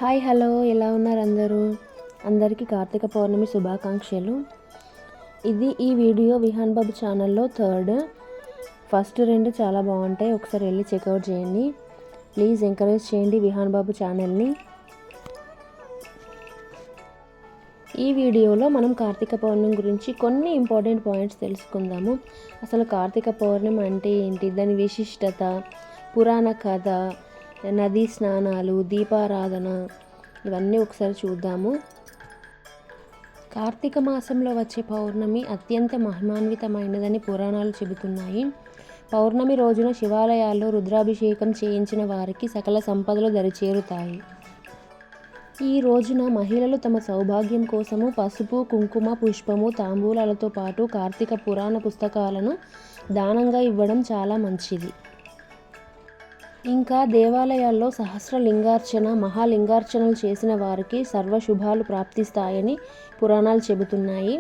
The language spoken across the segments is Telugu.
హాయ్ హలో ఎలా ఉన్నారు అందరూ? అందరికీ కార్తీక పౌర్ణమి శుభాకాంక్షలు. ఈ వీడియో విహాన్ బాబు ఛానల్లో ఫస్ట్ 2 చాలా బాగుంటాయి, ఒకసారి వెళ్ళి చెక్అవుట్ చేయండి. ప్లీజ్ ఎంకరేజ్ చేయండి విహాన్ బాబు ఛానల్ని. ఈ వీడియోలో మనం కార్తీక పౌర్ణమి గురించి కొన్ని ఇంపార్టెంట్ పాయింట్స్ తెలుసుకుందాము. అసలు కార్తీక పౌర్ణమి అంటే ఏంటి, దాని విశిష్టత, పురాణ కథ, నదీ స్నానాలు, దీపారాధన, ఇవన్నీ ఒకసారి చూద్దాము. కార్తీక మాసంలో వచ్చే పౌర్ణమి అత్యంత మహిమాన్వితమైనదని పురాణాలు చెబుతున్నాయి. పౌర్ణమి రోజున శివాలయాల్లో రుద్రాభిషేకం చేయించిన వారికి సకల సంపదలు దరిచేరుతాయి. ఈ రోజున మహిళలు తమ సౌభాగ్యం కోసము పసుపు, కుంకుమ, పుష్పము, తాంబూలాలతో పాటు కార్తీక పురాణ పుస్తకాలను దానంగా ఇవ్వడం చాలా మంచిది. ఇంకా దేవాలయాల్లో సహస్రలింగార్చన, మహాలింగార్చనలు చేసిన వారికి సర్వశుభాలు ప్రాప్తిస్తాయని పురాణాలు చెబుతున్నాయి.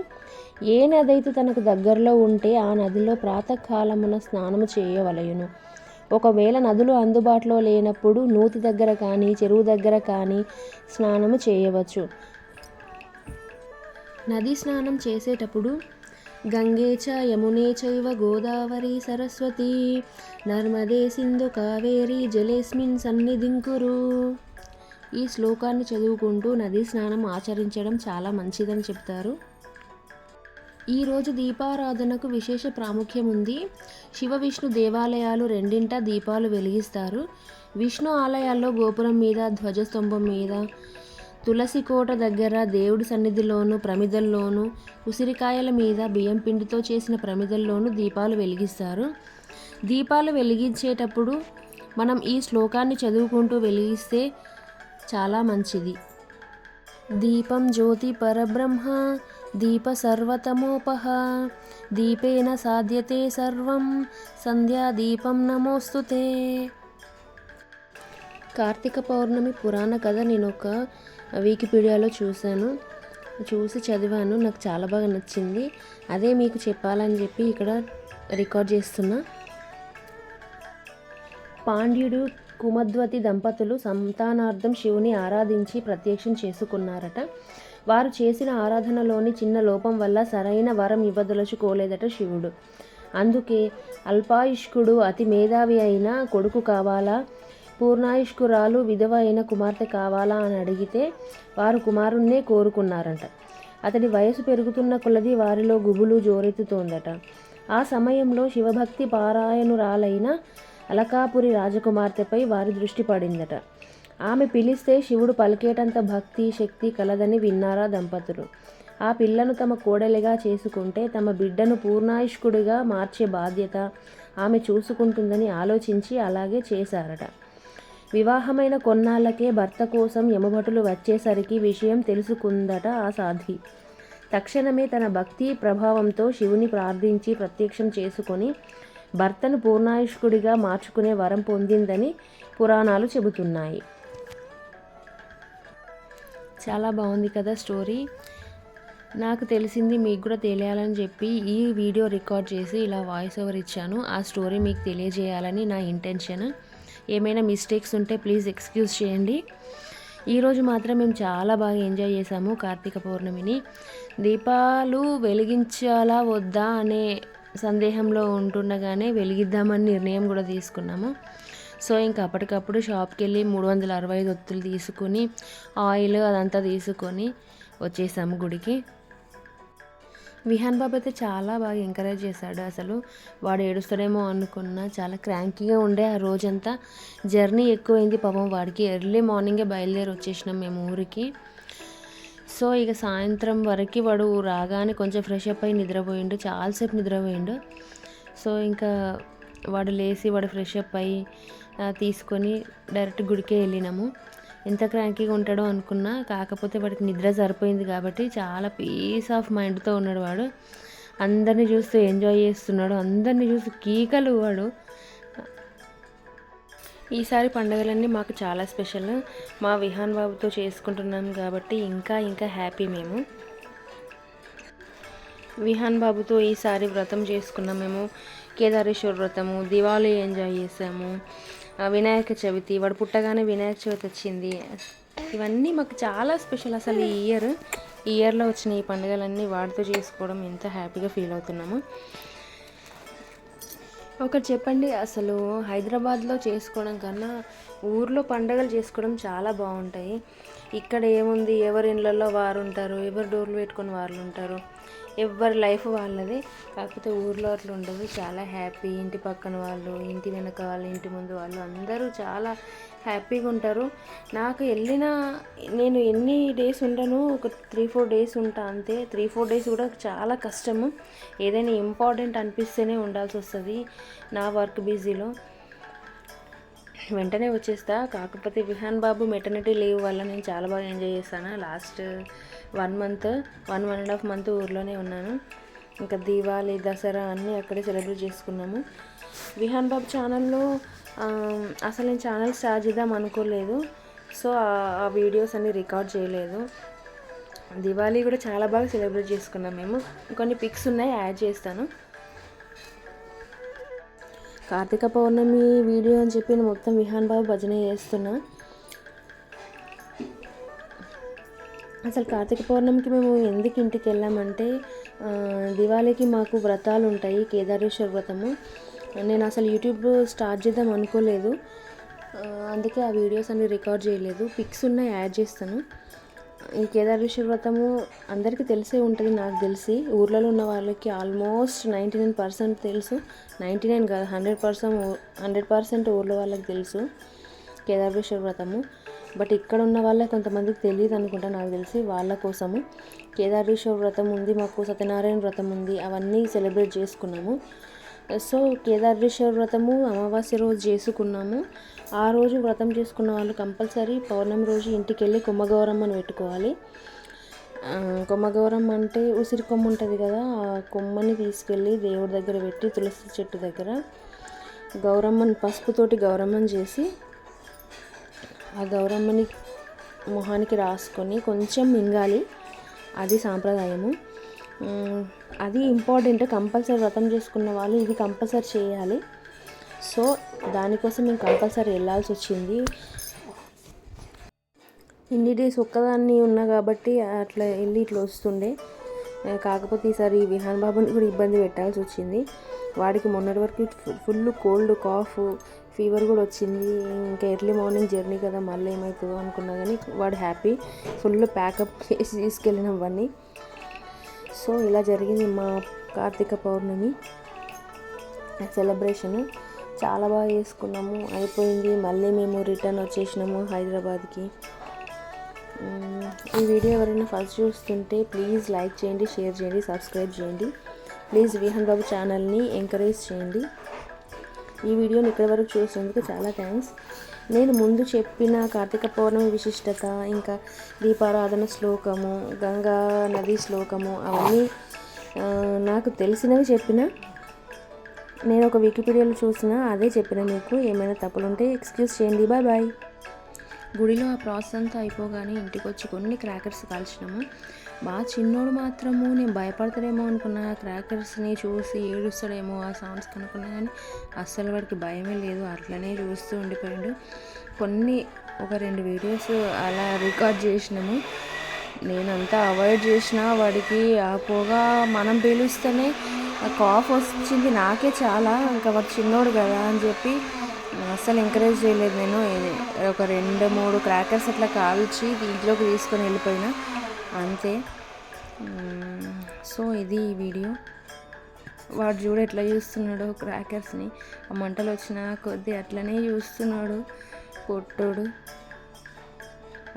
ఏ నదైతే తనకు దగ్గరలో ఉంటే ఆ నదిలో ప్రాతకాలమున స్నానము చేయవలయును. ఒకవేళ నదులు అందుబాటులో లేనప్పుడు నూతి దగ్గర కానీ చెరువు దగ్గర కానీ స్నానము చేయవచ్చు. నదీ స్నానం చేసేటప్పుడు గంగే చ యమునే చైవ గోదావరి సరస్వతి నర్మదే సింధు కావేరి జలేస్మిన్ సన్నిధిం కురు. ఈ శ్లోకాన్ని చదువుకుంటూ నదీ స్నానం ఆచరించడం చాలా మంచిదని చెప్తారు. ఈరోజు దీపారాధనకు విశేష ప్రాముఖ్యం ఉంది. శివ విష్ణు దేవాలయాలు రెండింటా దీపాలు వెలిగిస్తారు. విష్ణు ఆలయాల్లో గోపురం మీద, ధ్వజస్తంభం మీద, తులసి కోట దగ్గర, దేవుడి సన్నిధిలోను, ప్రమిదల్లోనూ, ఉసిరికాయల మీద, బియ్యం పిండితో చేసిన ప్రమిదల్లోనూ దీపాలు వెలిగిస్తారు. దీపాలు వెలిగించేటప్పుడు మనం ఈ శ్లోకాన్ని చదువుకుంటూ వెలిగిస్తే చాలా మంచిది. దీపం జ్యోతి పరబ్రహ్మ దీప సర్వతమోపహ దీపేన సాధ్యతే సర్వం సంధ్యా దీపం నమోస్తుతే. కార్తీక పౌర్ణమి పురాణ కథ నేను ఒక వికీపీడియాలో చూసి చదివాను. నాకు చాలా బాగా నచ్చింది. అదే మీకు చెప్పాలని చెప్పి ఇక్కడ రికార్డ్ చేస్తున్నా. పాండ్యుడు, కుమద్వతి దంపతులు సంతానార్థం శివుని ఆరాధించి ప్రత్యక్షం చేసుకున్నారట. వారు చేసిన ఆరాధనలోని చిన్న లోపం వల్ల సరైన వరం ఇవ్వదలుచుకోలేదట శివుడు. అందుకే అల్పాయుష్కుడు, అతి మేధావి అయిన కొడుకు కావాలా, పూర్ణాయుష్కురాలు విధవ అయిన కుమార్తె కావాలా అని అడిగితే వారు కుమారుణ్ణే కోరుకున్నారంట. అతడి వయసు పెరుగుతున్న కొలది వారిలో గుబులు జోరెత్తుతోందట. ఆ సమయంలో శివభక్తి పారాయణురాలైన అలకాపురి రాజకుమార్తెపై వారి దృష్టి పడిందట. ఆమె పిలిస్తే శివుడు పలికేటంత భక్తి శక్తి కలదని విన్నారా దంపతులు. ఆ పిల్లను తమ కోడలిగా చేసుకుంటే తమ బిడ్డను పూర్ణాయుష్కుడిగా మార్చే బాధ్యత ఆమె చూసుకుంటుందని ఆలోచించి అలాగే చేశారట. వివాహమైన కొన్నాళ్ళకే భర్త కోసం యమభటులు వచ్చేసరికి విషయం తెలుసుకుందట ఆ సాధ్వి. తక్షణమే తన భక్తి ప్రభావంతో శివుని ప్రార్థించి ప్రత్యక్షం చేసుకొని భర్తను పూర్ణాయుష్కుడిగా మార్చుకునే వరం పొందిందని పురాణాలు చెబుతున్నాయి. చాలా బాగుంది కదా స్టోరీ. నాకు తెలిసింది మీకు కూడా తెలియాలని చెప్పి ఈ వీడియో రికార్డ్ చేసి ఇలా వాయిస్ ఓవర్ ఇచ్చాను. ఆ స్టోరీ మీకు తెలియజేయాలని నా ఇంటెన్షన్. ఏమైనా మిస్టేక్స్ ఉంటే ప్లీజ్ ఎక్స్క్యూజ్ చేయండి. ఈరోజు మాత్రం మేము చాలా బాగా ఎంజాయ్ చేసాము కార్తీక పౌర్ణమిని. దీపాలు వెలిగించాలా వద్దా అనే సందేహంలో ఉంటుండగానే వెలిగిద్దామని నిర్ణయం కూడా తీసుకున్నాము. సో ఇంకా అప్పటికప్పుడు షాప్కి వెళ్ళి 365 ఒత్తులు తీసుకుని ఆయిల్ అదంతా తీసుకొని వచ్చేసాము గుడికి. విహాన్ బాబు అయితే చాలా బాగా ఎంకరేజ్ చేశాడు. అసలు వాడు ఏడుస్తాడేమో అనుకున్నా, చాలా క్రాంకీగా ఉండే ఆ రోజంతా. జర్నీ ఎక్కువైంది పాపం వాడికి. ఎర్లీ మార్నింగే బయలుదేరి వచ్చేసినాం మేము ఊరికి. సో ఇక సాయంత్రం వరకు వాడు రాగానే కొంచెం ఫ్రెష్ అప్ అయ్యి నిద్రపోయిండు, చాలాసేపు నిద్రపోయిండు. సో ఇంకా వాడు లేచి వాడు ఫ్రెష్ అప్ అయ్యి తీసుకొని డైరెక్ట్ గుడికే వెళ్ళినాము. ఎంత క్రాంకీగా ఉంటాడో అనుకున్నా, కాకపోతే వాడికి నిద్ర సరిపోయింది కాబట్టి చాలా పీస్ ఆఫ్ మైండ్తో ఉన్నాడు వాడు. అందరినీ చూస్తూ ఎంజాయ్ చేస్తున్నాడు, అందరినీ చూస్తూ కీకలు వాడు. ఈసారి పండుగలన్నీ మాకు చాలా స్పెషల్. మా విహాన్ బాబుతో చేసుకుంటున్నాం కాబట్టి ఇంకా హ్యాపీ మేము. విహాన్ బాబుతో ఈసారి వ్రతం చేసుకున్నాం మేము. కేదారేశ్వర వ్రతము, దివాళీ ఎంజాయ్ చేసాము. వినాయక చవితి, వాడు పుట్టగానే వినాయక చవితి వచ్చింది. ఇవన్నీ మాకు చాలా స్పెషల్. అసలు ఈ ఇయర్లో వచ్చిన ఈ పండుగలన్నీ వాడితో చేసుకోవడం ఎంత హ్యాపీగా ఫీల్ అవుతున్నాము. ఒకటి చెప్పండి, అసలు హైదరాబాద్లో చేసుకోవడం కన్నా ఊర్లో పండుగలు చేసుకోవడం చాలా బాగుంటాయి. ఇక్కడ ఏముంది, ఎవరి ఇళ్ళల్లో వారు ఉంటారు, ఎవరు డోర్లు పెట్టుకొని వాళ్ళు ఉంటారు, ఎవరి లైఫ్ వాళ్ళది. కాకపోతే ఊర్లో అట్లా ఉండదు, చాలా హ్యాపీ. ఇంటి పక్కన వాళ్ళు, ఇంటి వెనక వాళ్ళు, ఇంటి ముందు వాళ్ళు అందరూ చాలా హ్యాపీగా ఉంటారు. నాకు నేను ఎన్ని డేస్ ఉంటాను, ఒక 3-4 డేస్ ఉంటా అంతే. 3-4 డేస్ కూడా చాలా కష్టము. ఏదైనా ఇంపార్టెంట్ అనిపిస్తేనే ఉండాల్సి వస్తుంది. నా వర్క్ బిజీలో వెంటనే వచ్చేస్తా. కాకపోతే విహాన్ బాబు మెటర్నిటీ లీవ్ వల్ల నేను చాలా బాగా ఎంజాయ్ చేస్తాను. లాస్ట్ 1.5 మంత్ ఊర్లోనే ఉన్నాను. ఇంకా దీవాళి, దసరా అన్నీ అక్కడే సెలబ్రేట్ చేసుకున్నాము. విహాన్ బాబు ఛానల్లో అసలు నేను ఛానల్ స్టార్ట్ చేద్దాం అనుకోలేదు. సో ఆ వీడియోస్ అన్నీ రికార్డ్ చేయలేదు. దివాళీ కూడా చాలా బాగా సెలబ్రేట్ చేసుకున్నాం మేము. కొన్ని పిక్స్ ఉన్నాయి, యాడ్ చేస్తాను. కార్తీక పౌర్ణమి వీడియో అని చెప్పి నేను మొత్తం విహాన్ బాబు భజన చేస్తున్నా. అసలు కార్తీక పౌర్ణమికి మేము ఎందుకు ఇంటికి వెళ్ళామంటే, దివాళీకి మాకు వ్రతాలు ఉంటాయి, కేదారేశ్వర వ్రతము. నేను అసలు యూట్యూబ్ స్టార్ట్ చేద్దాం అనుకోలేదు, అందుకే ఆ వీడియోస్ అన్ని రికార్డ్ చేయలేదు. పిక్స్ ఉన్నాయి, యాడ్ చేస్తాను. ఈ కేదారేశ్వర వ్రతము అందరికీ తెలిసే ఉంటుంది. నాకు తెలిసి ఊర్లలో ఉన్న వాళ్ళకి ఆల్మోస్ట్ 99% తెలుసు. 99 కాదు, 100% ఊర్లో వాళ్ళకి తెలుసు కేదారేశ్వర వ్రతము. బట్ ఇక్కడ ఉన్న వాళ్ళకి కొంతమందికి తెలియదు అనుకుంటా, నాకు తెలిసి. వాళ్ళ కోసము కేదారేశ్వర వ్రతం ఉంది, మాకు సత్యనారాయణ వ్రతం ఉంది, అవన్నీ సెలబ్రేట్ చేసుకున్నాము. సో కేదారేశ్వర వ్రతము అమావాస్య రోజు చేసుకున్నాము. ఆ రోజు వ్రతం చేసుకున్న వాళ్ళు కంపల్సరీ పౌర్ణమి రోజు ఇంటికి వెళ్ళి కొమ్మగౌరమ్మను పెట్టుకోవాలి. కొమ్మగౌరమ్మ అంటే ఉసిరి కొమ్మ ఉంటుంది కదా, ఆ కొమ్మని తీసుకెళ్ళి దేవుడి దగ్గర పెట్టి, తులసి చెట్టు దగ్గర గౌరమ్మని పసుపుతోటి గౌరమ్మని చేసి, ఆ గౌరమ్మని మొహానికి రాసుకొని కొంచెం మింగాలి. అది సాంప్రదాయము. అది ఇంపార్టెంట్. కంపల్సరీ వ్రతం చేసుకున్న వాళ్ళు ఇది కంపల్సరీ చేయాలి. సో దానికోసం మేము కంపల్సరీ వెళ్ళాల్సి వచ్చింది. ఇన్ని డేస్ ఒక్కదాన్ని ఉన్నా కాబట్టి అట్లా వెళ్ళి ఇట్లా వస్తుండే. కాకపోతే ఈసారి విహాన్ బాబుని కూడా ఇబ్బంది పెట్టాల్సి వచ్చింది. వాడికి మొన్నటి వరకు ఫుల్ కోల్డ్, కాఫ్, ఫీవర్ కూడా వచ్చింది. ఇంకా ఎర్లీ మార్నింగ్ జర్నీ కదా, మళ్ళీ ఏమవుతుందో అనుకున్నా కానీ వాడు హ్యాపీ. ఫుల్ ప్యాకప్ చేసి తీసుకెళ్ళినాం వాడిని. సో ఇలా జరిగింది మా కార్తీక పౌర్ణమి సెలబ్రేషన్. చాలా బాగా చేసుకున్నాము, అయిపోయింది. మళ్ళీ మేము రిటర్న్ వచ్చేసినాము హైదరాబాద్కి. ఈ వీడియో ఎవరైనా ఫస్ట్ చూస్తుంటే ప్లీజ్ లైక్ చేయండి, షేర్ చేయండి, సబ్స్క్రైబ్ చేయండి. ప్లీజ్ విహాన్ బాబు ఛానల్ని ఎంకరేజ్ చేయండి. ఈ వీడియోని ఇక్కడి వరకు చూసినందుకు చాలా థ్యాంక్స్. నేను ముందు చెప్పిన కార్తీక పౌర్ణమి విశిష్టత, ఇంకా దీపారాధన శ్లోకము, గంగా నది శ్లోకము, అవన్నీ నాకు తెలిసినవి చెప్పిన. నేను ఒక వికీపీడియాలో చూసిన అదే చెప్పిన. మీకు ఏమైనా తప్పులుంటే ఎక్స్క్యూజ్ చేయండి. Bye bye. గుడిలో ఆ ప్రాసెస్ అంతా అయిపోగానే ఇంటికి వచ్చి కొన్ని క్రాకర్స్ కాల్చినాము. బాగా చిన్నోడు మాత్రము నేను భయపడతాడేమో అనుకున్నా, క్రాకర్స్ని చూసి ఏడుస్తాడేమో ఆ సౌండ్స్ కనుక్కున్నా, కానీ అస్సలు వాడికి భయమే లేదు, అట్లనే చూస్తూ ఉండిపోయాడు. ఒక 2 వీడియోస్ అలా రికార్డ్ చేసినాము. నేనంతా అవాయిడ్ చేసిన, వాడికి ఆ పొగ మనం పీలుస్తేనే కాఫ్ వచ్చింది నాకే చాలా. ఇంకా వాడు చిన్నోడు కదా అని చెప్పి అస్సలు ఎంకరేజ్ చేయలేదు. నేను ఒక 2-3 క్రాకర్స్ అట్లా కాల్చి ఇంట్లోకి తీసుకొని వెళ్ళిపోయినా అంతే. సో ఇది ఈ వీడియో. వాడు చూడు ఎట్లా చూస్తున్నాడు క్రాకర్స్ని, ఆ మంటలు వచ్చిన కొద్దీ అట్లనే చూస్తున్నాడు పొట్టోడు.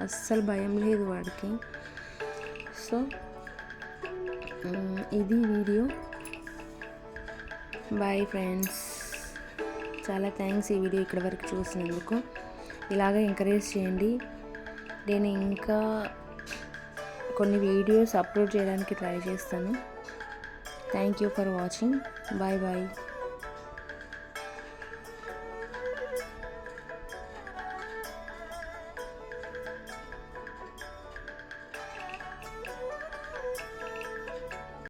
అస్సలు భయం లేదు వాడికి. సో ఇది వీడియో. Bye friends. చాలా థ్యాంక్స్ ఈ వీడియో ఇక్కడ వరకు చూసినందుకు. ఇలాగ ఎంకరేజ్ చేయండి. నేను ఇంకా కొన్ని వీడియోస్ అప్లోడ్ చేయడానికి ట్రై చేస్తాను. Thank you for watching. Bye bye.